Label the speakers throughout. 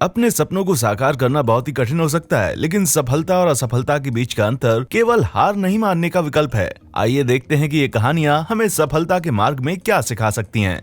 Speaker 1: अपने सपनों को साकार करना बहुत ही कठिन हो सकता है, लेकिन सफलता और असफलता के बीच का अंतर केवल हार नहीं मानने का विकल्प है। आइए देखते हैं कि ये कहानियां हमें सफलता के मार्ग में क्या सिखा सकती हैं।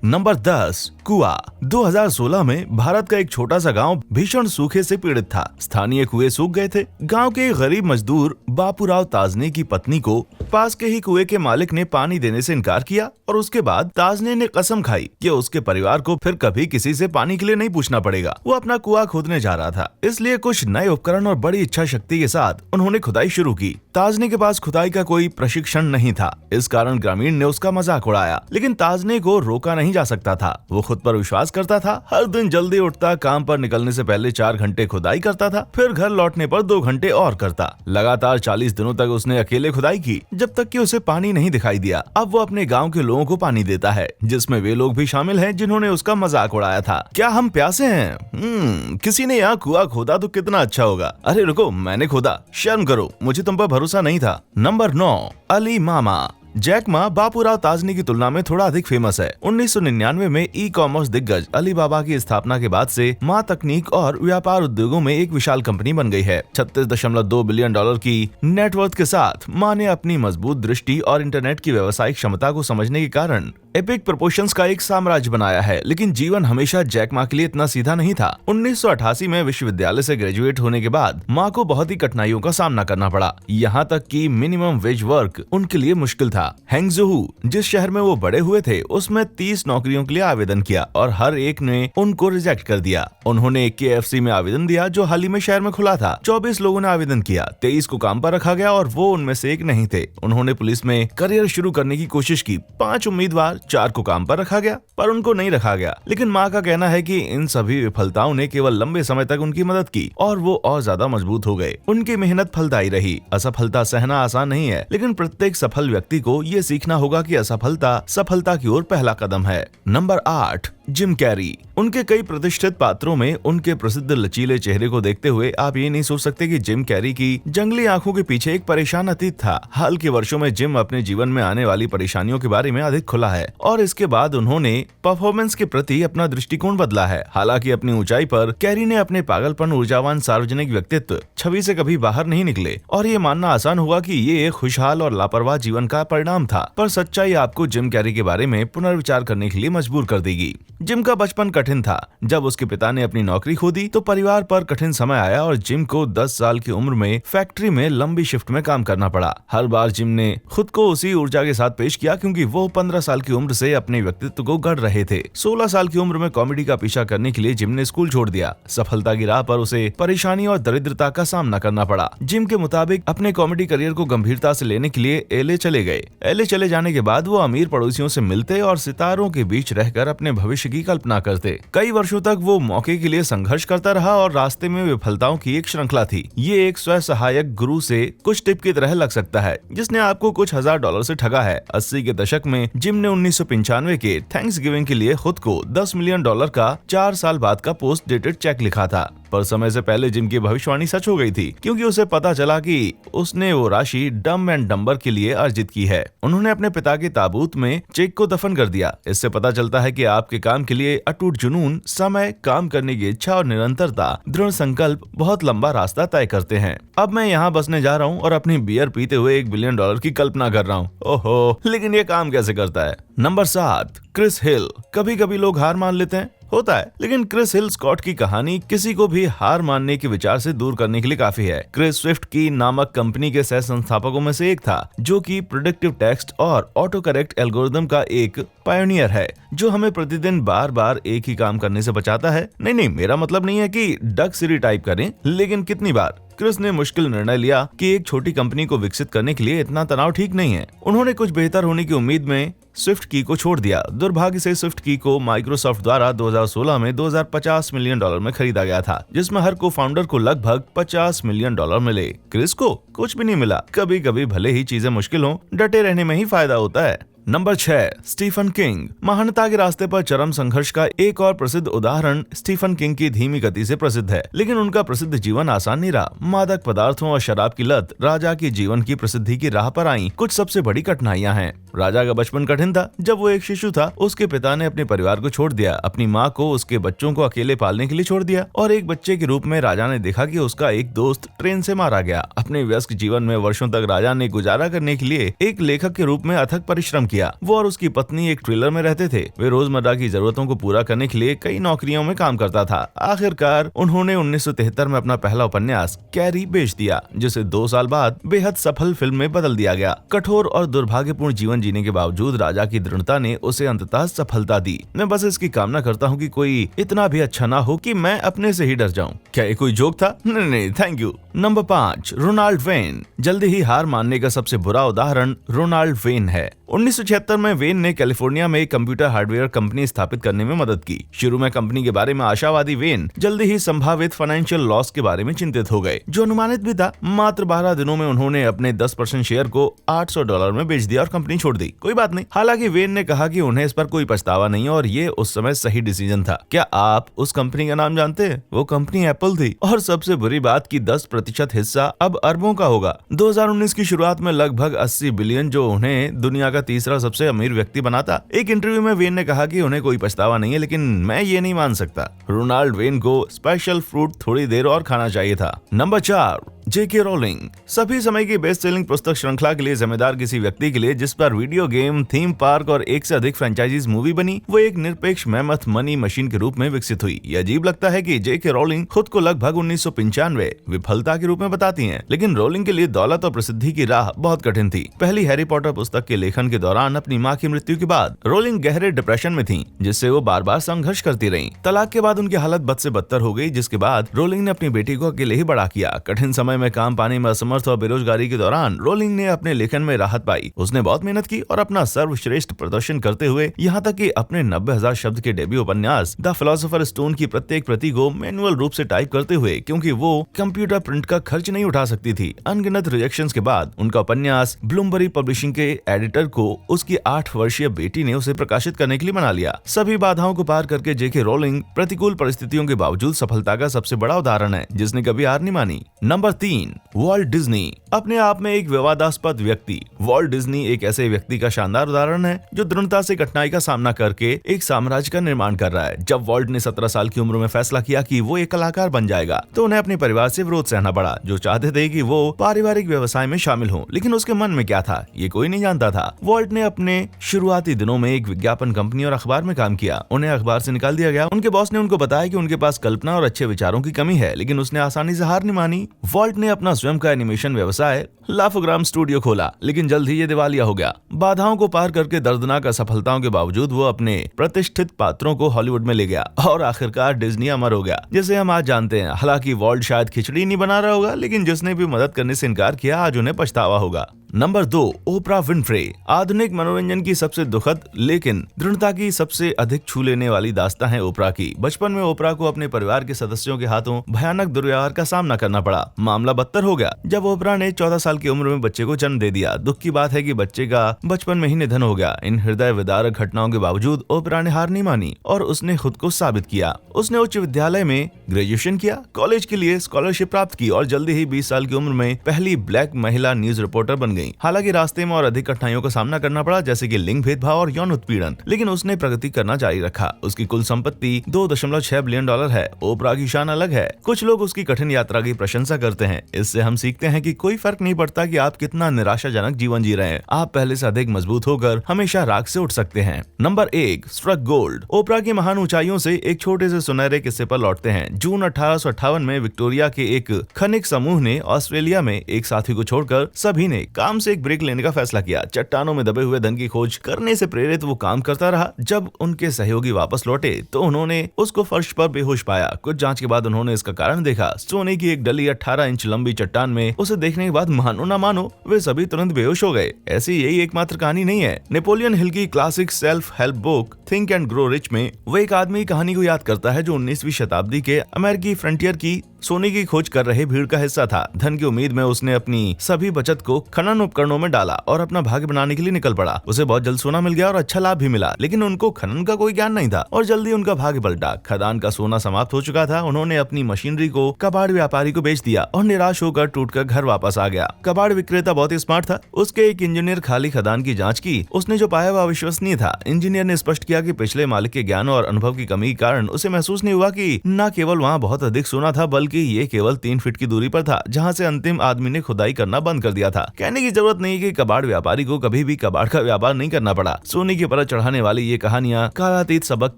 Speaker 1: नंबर 10, कुआं। 2016 में भारत का एक छोटा सा गांव भीषण सूखे से पीड़ित था। स्थानीय कुएं सूख गए थे। गांव के एक गरीब मजदूर बापूराव ताजने की पत्नी को पास के ही कुएं के मालिक ने पानी देने से इनकार किया और उसके बाद ताजने ने कसम खाई कि उसके परिवार को फिर कभी किसी से पानी के लिए नहीं पूछना पड़ेगा। वो अपना कुआं खोदने जा रहा था, इसलिए कुछ नए उपकरण और बड़ी इच्छा शक्ति के साथ उन्होंने खुदाई शुरू की। ताजने के पास खुदाई का कोई प्रशिक्षण नहीं था, इस कारण ग्रामीण ने उसका मजाक उड़ाया, लेकिन ताजने को रोका नहीं जा सकता था। वो खुद पर विश्वास करता था। हर दिन जल्दी उठता, काम पर निकलने से पहले 4 घंटे खुदाई करता था, फिर घर लौटने पर 2 घंटे और करता। लगातार 40 दिनों तक उसने अकेले खुदाई की, जब तक कि उसे पानी नहीं दिखाई दिया। अब वो अपने गांव के लोगों को पानी देता है, जिसमें वे लोग भी शामिल हैं जिन्होंने उसका मजाक उड़ाया था। क्या हम प्यासे हैं? किसी ने यहाँ कुआं खोदा तो कितना अच्छा होगा। अरे रुको, मैंने खोदा, शर्म करो, मुझे तुम पर भरोसा नहीं था। नंबर 9, अली मामा। जैक मा बापूराव ताजने की तुलना में थोड़ा अधिक फेमस है। 1999 में ई कॉमर्स दिग्गज अलीबाबा की स्थापना के बाद से मा तकनीक और व्यापार उद्योगों में एक विशाल कंपनी बन गई है। 36.2 बिलियन डॉलर की नेटवर्थ के साथ मा ने अपनी मजबूत दृष्टि और इंटरनेट की व्यावसायिक क्षमता को समझने के कारण एपिक प्रोपोर्शंस का एक साम्राज्य बनाया है। लेकिन जीवन हमेशा जैक मा के लिए इतना सीधा नहीं था। 1988 में विश्वविद्यालय से ग्रेजुएट होने के बाद मा को बहुत ही कठिनाइयों का सामना करना पड़ा। यहाँ तक कि मिनिमम वेज वर्क उनके लिए मुश्किल था। हैंगजोहू, जिस शहर में वो बड़े हुए थे, उसमें 30 नौकरियों के लिए आवेदन किया और हर एक ने उनको रिजेक्ट कर दिया। उन्होंने KFC में आवेदन दिया, जो हाल ही में शहर में खुला था। 24 लोगों ने आवेदन किया, 23 को काम पर रखा गया और वो उनमें से एक नहीं थे। उन्होंने पुलिस में करियर शुरू करने की कोशिश की। 5 उम्मीदवार, 4 को काम पर रखा गया, पर उनको नहीं रखा गया। लेकिन माँ का कहना है कि इन सभी विफलताओं ने केवल लंबे समय तक उनकी मदद की और वो और ज्यादा मजबूत हो गए। उनकी मेहनत फलदायी रही। असफलता सहना आसान नहीं है, लेकिन प्रत्येक सफल व्यक्ति को ये सीखना होगा कि असफलता सफलता की ओर पहला कदम है। Number 8, Jim Carrey. उनके कई प्रतिष्ठित पात्रों में उनके प्रसिद्ध लचीले चेहरे को देखते हुए आप ये नहीं सोच सकते कि जिम कैरी की जंगली आंखों के पीछे एक परेशान अतीत था। हाल के वर्षों में जिम अपने जीवन में आने वाली परेशानियों के बारे में अधिक खुला है और इसके बाद उन्होंने परफॉर्मेंस के प्रति अपना दृष्टिकोण बदला है। हालांकि अपनी ऊंचाई पर कैरी ने अपने पागलपन, ऊर्जावान सार्वजनिक व्यक्तित्व छवि से कभी बाहर नहीं निकले और ये मानना आसान होगा कि ये एक खुशहाल और लापरवाह जीवन का परिणाम था। पर सच्चाई आपको जिम कैरी के बारे में पुनर्विचार करने के लिए मजबूर कर देगी। जिम का बचपन कठिन था। जब उसके पिता ने अपनी नौकरी खो दी तो परिवार पर कठिन समय आया और जिम को 10 साल की उम्र में फैक्ट्री में लंबी शिफ्ट में काम करना पड़ा। हर बार जिम ने खुद को उसी ऊर्जा के साथ पेश किया क्योंकि वो 15 साल की उम्र से अपने व्यक्तित्व को गढ़ रहे थे। 16 साल की उम्र में कॉमेडी का पीछा करने के लिए जिम ने स्कूल छोड़ दिया। सफलता की राह पर उसे परेशानी और दरिद्रता का सामना करना पड़ा। जिम के मुताबिक अपने कॉमेडी करियर को गंभीरता से लेने के लिए LA चले गए। LA चले जाने के बाद वो अमीर पड़ोसियों से मिलते और सितारों के बीच रहकर अपने भविष्य की कल्पना करते। कई वर्षों तक वो मौके के लिए संघर्ष करता रहा और रास्ते में विफलताओं की एक श्रृंखला थी। ये एक स्व सहायक गुरु से कुछ टिप की तरह लग सकता है, जिसने आपको कुछ $1000 से ठगा है। 80 के दशक में जिम ने 1995 के थैंक्सगिविंग के लिए खुद को $10 मिलियन का 4 साल बाद का पोस्ट डेटेड चेक लिखा था। पर समय से पहले जिम की भविष्यवाणी सच हो गई थी, क्योंकि उसे पता चला कि उसने वो राशि डम एंड डम्बर के लिए अर्जित की है। उन्होंने अपने पिता के ताबूत में चेक को दफन कर दिया। इससे पता चलता है कि आपके काम के लिए अटूट जुनून, समय, काम करने की इच्छा और निरंतरता, दृढ़ संकल्प बहुत लंबा रास्ता तय करते हैं। अब मैं यहाँ बसने जा रहा हूँ और अपनी बियर पीते हुए $1 बिलियन की कल्पना कर रहा हूँ। ओहो, लेकिन ये काम कैसे करता है? नंबर 7, क्रिस हिल। कभी कभी लोग हार मान लेते हैं, होता है, लेकिन क्रिस हिल स्कॉट की कहानी किसी को भी हार मानने के विचार से दूर करने के लिए काफी है। क्रिस स्विफ्ट की नामक कंपनी के सह संस्थापकों में से एक था, जो कि प्रेडिक्टिव टेक्स्ट और ऑटो करेक्ट एल्गोरिदम का एक पायोनियर है, जो हमें प्रतिदिन बार बार एक ही काम करने से बचाता है। नहीं, मेरा मतलब नहीं है कि डक सिरी टाइप करें, लेकिन कितनी बार क्रिस ने मुश्किल निर्णय लिया कि एक छोटी कंपनी को विकसित करने के लिए इतना तनाव ठीक नहीं है। उन्होंने कुछ बेहतर होने की उम्मीद में स्विफ्ट की को छोड़ दिया। दुर्भाग्य से स्विफ्ट की को माइक्रोसॉफ्ट द्वारा 2016 में $2050 मिलियन में खरीदा गया था, जिसमें हर को फाउंडर को लगभग $50 मिलियन मिले। क्रिस को कुछ भी नहीं मिला। कभी कभी भले ही चीजें मुश्किल हों, डटे रहने में ही फायदा होता है। Number 6, Stephen King. महानता के रास्ते पर चरम संघर्ष का एक और प्रसिद्ध उदाहरण स्टीफन किंग की धीमी गति से प्रसिद्ध है, लेकिन उनका प्रसिद्ध जीवन आसान नहीं रहा। मादक पदार्थों और शराब की लत राजा के जीवन की प्रसिद्धि की राह पर आई कुछ सबसे बड़ी कठिनाइयां हैं। राजा का बचपन कठिन था। जब वो एक शिशु था, उसके पिता ने अपने परिवार को छोड़ दिया, अपनी माँ को उसके बच्चों को अकेले पालने के लिए छोड़ दिया और एक बच्चे के रूप में राजा ने देखा कि उसका एक दोस्त ट्रेन से मारा गया। अपने व्यस्त जीवन में वर्षों तक राजा ने गुजारा करने के लिए एक लेखक के रूप में अथक परिश्रम किया। वो और उसकी पत्नी एक ट्रेलर में रहते थे। वे रोजमर्रा की जरूरतों को पूरा करने के लिए कई नौकरियों में काम करता था। आखिरकार उन्होंने 1973 में अपना पहला उपन्यास कैरी बेच दिया, जिसे 2 साल बाद बेहद सफल फिल्म में बदल दिया गया। कठोर और दुर्भाग्यपूर्ण जीवन जीने के बावजूद राजा की दृढ़ता ने उसे अंततः सफलता दी। मैं बस इसकी कामना करता हूँ कि कोई इतना भी अच्छा ना हो कि मैं अपने से ही डर जाऊं। क्या ये कोई जोक था? नहीं, thank you. Number 5, Ronald Wayne. जल्दी ही हार मानने का सबसे बुरा उदाहरण रोनाल्ड वेन है। 1976 में वेन ने कैलिफोर्निया में एक कंप्यूटर हार्डवेयर कंपनी स्थापित करने में मदद की। शुरू में कंपनी के बारे में आशावादी वेन जल्दी ही संभावित फाइनेंशियल लॉस के बारे में चिंतित हो गए, जो अनुमानित भी था। मात्र 12 दिनों में उन्होंने अपने 10% शेयर को $800 में बेच दिया और कंपनी छोड़ दी। कोई बात नहीं। हालांकि वेन ने कहा कि उन्हें इस पर कोई पछतावा नहीं और ये उस समय सही डिसीजन था। क्या आप उस कंपनी का नाम जानते हैं? वो कंपनी एप्पल थी और सबसे बुरी बात की 10% हिस्सा अब अरबों का होगा। 2019 की शुरुआत में लगभग 80 बिलियन, जो उन्हें दुनिया का तीसरा सबसे अमीर व्यक्ति बनाता। एक इंटरव्यू में वेन ने कहा कि उन्हें कोई पछतावा नहीं है, लेकिन मैं ये नहीं मान सकता। रोनाल्ड वेन को स्पेशल फ्रूट थोड़ी देर और खाना चाहिए था। नंबर 4, जेके रोलिंग। सभी समय की बेस्ट सेलिंग पुस्तक श्रृंखला के लिए जिम्मेदार किसी व्यक्ति के लिए जिस पर वीडियो गेम, थीम पार्क और एक से अधिक फ्रेंचाइजीज मूवी बनी, वो एक निरपेक्ष मेमथ मनी मशीन के रूप में विकसित हुई। ये अजीब लगता है कि जेके रोलिंग खुद को लगभग 1995 विफलता के रूप में बताती हैं, लेकिन रोलिंग के लिए दौलत और प्रसिद्धि की राह बहुत कठिन थी। पहली हैरी पॉटर पुस्तक के लेखन के दौरान अपनी माँ की मृत्यु के बाद रोलिंग गहरे डिप्रेशन में थी, जिससे वो बार बार संघर्ष करती रही। तलाक के बाद उनकी हालत बद से बदतर हो गई, जिसके बाद रोलिंग ने अपनी बेटी को अकेले ही बड़ा किया। कठिन समय में काम पाने में असमर्थ और बेरोजगारी के दौरान रोलिंग ने अपने लेखन में राहत पाई। उसने बहुत मेहनत की और अपना सर्वश्रेष्ठ प्रदर्शन करते हुए यहाँ तक कि अपने 90,000 शब्द के डेब्यू उपन्यास द फिलोसोफर स्टोन की प्रत्येक प्रति को मैनुअल रूप से टाइप करते हुए, क्योंकि वो कंप्यूटर प्रिंट का खर्च नहीं उठा सकती थी। अनगिनत रिजेक्शंस के बाद उनका उपन्यास ब्लूमबरी पब्लिशिंग के एडिटर को उसकी 8 वर्षीय बेटी ने उसे प्रकाशित करने के लिए मना लिया। सभी बाधाओं को पार करके जेके रोलिंग प्रतिकूल परिस्थितियों के बावजूद सफलता का सबसे बड़ा उदाहरण है, जिसने कभी हार नहीं मानी। Number 3, Walt Disney. अपने आप में एक विवादास्पद व्यक्ति, वॉल्ट डिज्नी एक ऐसे व्यक्ति का शानदार उदाहरण है जो दृढ़ता से कठिनाई का सामना करके एक साम्राज्य का निर्माण कर रहा है। जब वॉल्ट ने 17 साल की उम्र में फैसला किया कि वो एक कलाकार बन जाएगा, तो उन्हें अपने परिवार से विरोध सहना पड़ा, जो चाहते थे कि वो पारिवारिक व्यवसाय में शामिल हों। लेकिन उसके मन में क्या था, ये कोई नहीं जानता था। वॉल्ट ने अपने शुरुआती दिनों में एक विज्ञापन कंपनी और अखबार में काम किया। उन्हें अखबार से निकाल दिया गया। उनके बॉस ने उनको बताया कि उनके पास कल्पना और अच्छे विचारों की कमी है, लेकिन उसने आसानी से हार नहीं मानी। वॉल्ट ने अपना स्वयं का एनिमेशन व्यवसाय लाफोग्राम स्टूडियो खोला, लेकिन जल्द ही ये दिवालिया हो गया। बाधाओं को पार करके दर्दनाक असफलताओं के बावजूद वो अपने प्रतिष्ठित पात्रों को हॉलीवुड में ले गया और आखिरकार डिज्नी अमर हो गया, जिसे हम आज जानते हैं। हालांकि वॉल्ट शायद खिचड़ी नहीं बना रहा होगा, लेकिन जिसने भी मदद करने से इनकार किया, आज उन्हें पछतावा होगा। Number 2, Oprah Winfrey. आधुनिक मनोरंजन की सबसे दुखद लेकिन दृढ़ता की सबसे अधिक छू लेने वाली दास्तां है ओपरा की। बचपन में ओपरा को अपने परिवार के सदस्यों के हाथों भयानक दुर्व्यवहार का सामना करना पड़ा। मामला बदतर हो गया जब ओपरा ने 14 साल की उम्र में बच्चे को जन्म दे दिया। दुख की बात है कि बच्चे का बचपन में ही निधन हो गया। इन हृदय विदारक घटनाओं के बावजूद ओपरा ने हार नहीं मानी और उसने खुद को साबित किया। उसने उच्च विद्यालय में ग्रेजुएशन किया, कॉलेज के लिए स्कॉलरशिप प्राप्त की और जल्दी ही 20 साल की उम्र में पहली ब्लैक महिला न्यूज रिपोर्टर बन गई। हालांकि रास्ते में और अधिक कठिनाइयों का सामना करना पड़ा, जैसे कि लिंग भेदभाव और यौन उत्पीड़न, लेकिन उसने प्रगति करना जारी रखा। उसकी कुल संपत्ति $2.6 बिलियन है। ओपरा की शान अलग है। कुछ लोग उसकी कठिन यात्रा की प्रशंसा करते हैं। इससे हम सीखते हैं कि कोई फर्क नहीं पड़ता कि आप कितना निराशाजनक जीवन जी रहे हैं, आप पहले से अधिक मजबूत होकर हमेशा राख से उठ सकते हैं। Number 1, struck gold. ओपरा की महान ऊंचाइयों से एक छोटे से सुनहरे किस्से पर लौटते हैं। जून 1858 में विक्टोरिया के एक खनिक समूह ने ऑस्ट्रेलिया में एक साथी को छोड़कर सभी ने काम से एक ब्रेक लेने का फैसला किया। चट्टानों में दबे हुए धन की खोज करने से प्रेरित वो काम करता रहा। जब उनके सहयोगी वापस लौटे तो उन्होंने उसको फर्श पर बेहोश पाया। कुछ जांच के बाद उन्होंने इसका कारण देखा। सोने की एक डली 18 इंच लंबी चट्टान में। उसे देखने के बाद मानो ना मानो वे सभी तुरंत बेहोश हो गए। ऐसी यही एकमात्र कहानी नहीं है। नेपोलियन हिल की classic self help book think and grow rich में वो एक आदमी कहानी को याद करता है जो 19वीं शताब्दी के अमेरिकी फ्रंटियर की सोने की खोज कर रहे भीड़ का हिस्सा था। धन की उम्मीद में उसने अपनी सभी बचत को खनन उपकरणों में डाला और अपना भाग्य बनाने के लिए निकल पड़ा। उसे बहुत जल्द सोना मिल गया और अच्छा लाभ भी मिला, लेकिन उनको खनन का कोई ज्ञान नहीं था और जल्दी उनका भाग्य पलटा। खदान का सोना समाप्त हो चुका था। उन्होंने अपनी मशीनरी को कबाड़ व्यापारी को बेच दिया और निराश होकर टूटकर घर वापस आ गया। कबाड़ विक्रेता बहुत ही स्मार्ट था। उसके एक इंजीनियर खाली खदान की जांच की। उसने जो पाया वह अविश्वसनीय था। इंजीनियर ने स्पष्ट किया कि पिछले मालिक के ज्ञान और अनुभव की कमी के कारण उसे महसूस नहीं हुआ कि न केवल वहाँ बहुत अधिक सोना था, बल्कि ये केवल 3 फीट की दूरी पर था, जहाँ से अंतिम आदमी ने खुदाई करना बंद कर दिया था। कहने की जरूरत नहीं कि कबाड़ व्यापारी को कभी भी कबाड़ का व्यापार नहीं करना पड़ा। सोने की परत चढ़ाने वाली ये कहानियां कालातीत सबक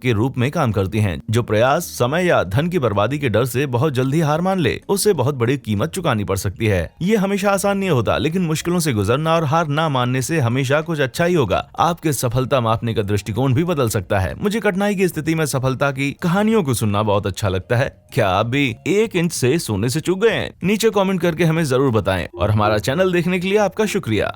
Speaker 1: के रूप में काम करती हैं। जो प्रयास, समय या धन की बर्बादी के डर से बहुत जल्दी हार मान ले, उससे बहुत बड़ी कीमत चुकानी पड़ सकती है। ये हमेशा आसान नहीं होता, लेकिन मुश्किलों से गुजरना और हार ना मानने से हमेशा कुछ अच्छा ही होगा। आपके सफलता मापने का दृष्टिकोण भी बदल सकता है। मुझे कठिनाई की स्थिति में सफलता की कहानियों को सुनना बहुत अच्छा लगता है। क्या आप भी 1 इंच से सोने से चूक गए हैं? नीचे कमेंट करके हमें जरूर बताएं और हमारा चैनल देखने के लिए आपका शुक्रिया।